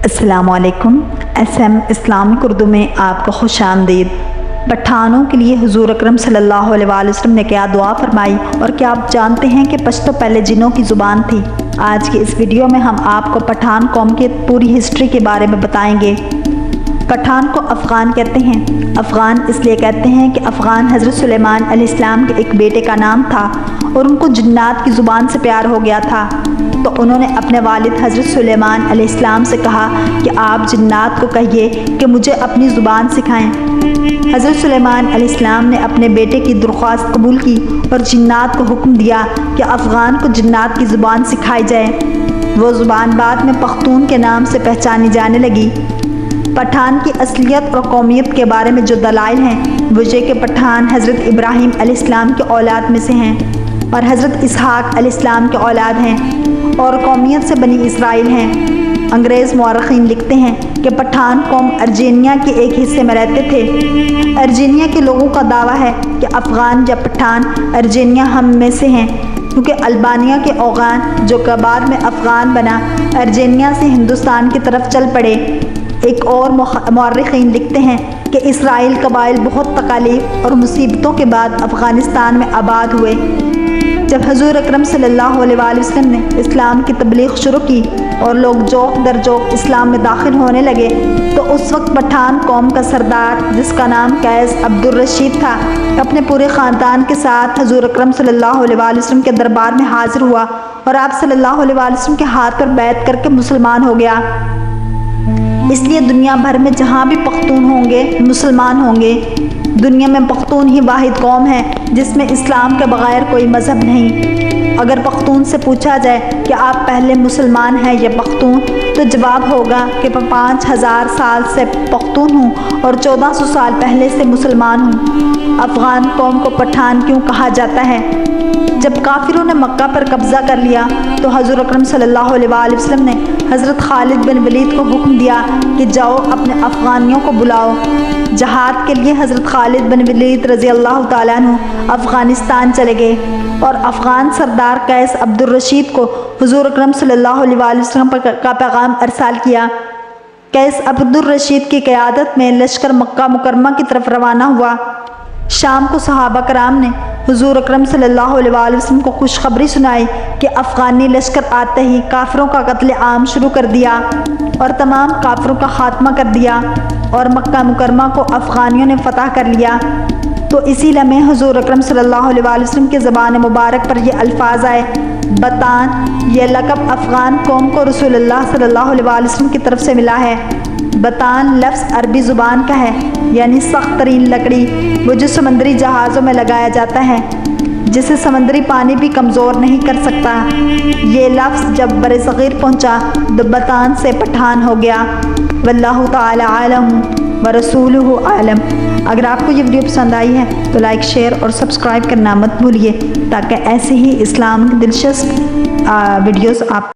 السلام علیکم۔ SM Islamic Urdu میں آپ کو خوش آمدید۔ پٹھانوں کے لیے حضور اکرم صلی اللہ علیہ وسلم نے کیا دعا فرمائی، اور کیا آپ جانتے ہیں کہ پشتو پہلے جنوں کی زبان تھی؟ آج کی اس ویڈیو میں ہم آپ کو پٹھان قوم کی پوری ہسٹری کے بارے میں بتائیں گے۔ پٹھان کو افغان کہتے ہیں۔ افغان اس لیے کہتے ہیں کہ افغان حضرت سلیمان علیہ السلام کے ایک بیٹے کا نام تھا، اور ان کو جنات کی زبان سے پیار ہو گیا تھا، تو انہوں نے اپنے والد حضرت سلیمان علیہ السلام سے کہا کہ آپ جنات کو کہیے کہ مجھے اپنی زبان سکھائیں۔ حضرت سلیمان علیہ السلام نے اپنے بیٹے کی درخواست قبول کی اور جنات کو حکم دیا کہ افغان کو جنات کی زبان سکھائی جائے۔ وہ زبان بعد میں پختون کے نام سے پہچانی جانے لگی۔ پٹھان کی اصلیت اور قومیت کے بارے میں جو دلائل ہیں وہ یہ کہ پٹھان حضرت ابراہیم علیہ السلام کی اولاد میں سے ہیں، اور حضرت اسحاق علیہ السلام کے اولاد ہیں، اور قومیت سے بنی اسرائیل ہیں۔ انگریز مورخین لکھتے ہیں کہ پٹھان قوم ارجینیا کے ایک حصے میں رہتے تھے۔ ارجینیا کے لوگوں کا دعویٰ ہے کہ افغان یا پٹھان ارجینیا ہم میں سے ہیں، کیونکہ البانیہ کے اوغان جو کہ بعد میں افغان بنا، ارجینیا سے ہندوستان کی طرف چل پڑے۔ ایک اور مورخین لکھتے ہیں کہ اسرائیل قبائل بہت تکالیف اور مصیبتوں کے بعد افغانستان میں آباد ہوئے۔ جب حضور اکرم صلی اللہ علیہ وآلہ وسلم نے اسلام کی تبلیغ شروع کی اور لوگ جوق در جوق اسلام میں داخل ہونے لگے، تو اس وقت پٹھان قوم کا سردار، جس کا نام قیس عبدالرشید تھا، اپنے پورے خاندان کے ساتھ حضور اکرم صلی اللہ علیہ وآلہ وسلم کے دربار میں حاضر ہوا، اور آپ صلی اللہ علیہ وآلہ وسلم کے ہاتھ پر بیعت کر کے مسلمان ہو گیا۔ اس لیے دنیا بھر میں جہاں بھی پختون ہوں گے مسلمان ہوں گے۔ دنیا میں پختون ہی واحد قوم ہے جس میں اسلام کے بغیر کوئی مذہب نہیں۔ اگر پختون سے پوچھا جائے کہ آپ پہلے مسلمان ہیں یا پختون، تو جواب ہوگا کہ میں 5000 سال سے پختون ہوں اور 1400 سال پہلے سے مسلمان ہوں۔ افغان قوم کو پٹھان کیوں کہا جاتا ہے؟ جب کافروں نے مکہ پر قبضہ کر لیا تو حضور اکرم صلی اللہ علیہ وآلہ وسلم نے حضرت خالد بن ولید کو حکم دیا کہ جاؤ اپنے افغانیوں کو بلاؤ۔ جہاد کے لیے حضرت خالد بن ولید رضی اللہ تعالیٰ عنہ افغانستان چلے گئے، اور افغان سردار قیس عبدالرشید کو حضور اکرم صلی اللہ علیہ وآلہ وسلم کا پیغام ارسال کیا۔ قیس عبدالرشید کی قیادت میں لشکر مکہ مکرمہ کی طرف روانہ ہوا۔ شام کو صحابہ کرام نے حضور اکرم صلی اللہ علیہ وآلہ وسلم کو خوشخبری سنائی کہ افغانی لشکر آتے ہی کافروں کا قتل عام شروع کر دیا اور تمام کافروں کا خاتمہ کر دیا، اور مکہ مکرمہ کو افغانیوں نے فتح کر لیا۔ تو اسی لمحے حضور اکرم صلی اللہ علیہ وآلہ وسلم کی زبان مبارک پر یہ الفاظ آئے، بتان۔ یہ لقب افغان قوم کو رسول اللہ صلی اللہ علیہ وآلہ وسلم کی طرف سے ملا ہے۔ بتان لفظ عربی زبان کا ہے، یعنی سخت ترین لکڑی، وہ جو سمندری جہازوں میں لگایا جاتا ہے، جسے سمندری پانی بھی کمزور نہیں کر سکتا۔ یہ لفظ جب برصغیر پہنچا تو بتان سے پٹھان ہو گیا۔ واللہ تعالی عالم ورسولہ عالم۔ اگر آپ کو یہ ویڈیو پسند آئی ہے تو لائک، شیئر اور سبسکرائب کرنا مت بھولیے، تاکہ ایسے ہی اسلام کی دلچسپ ویڈیوز آپ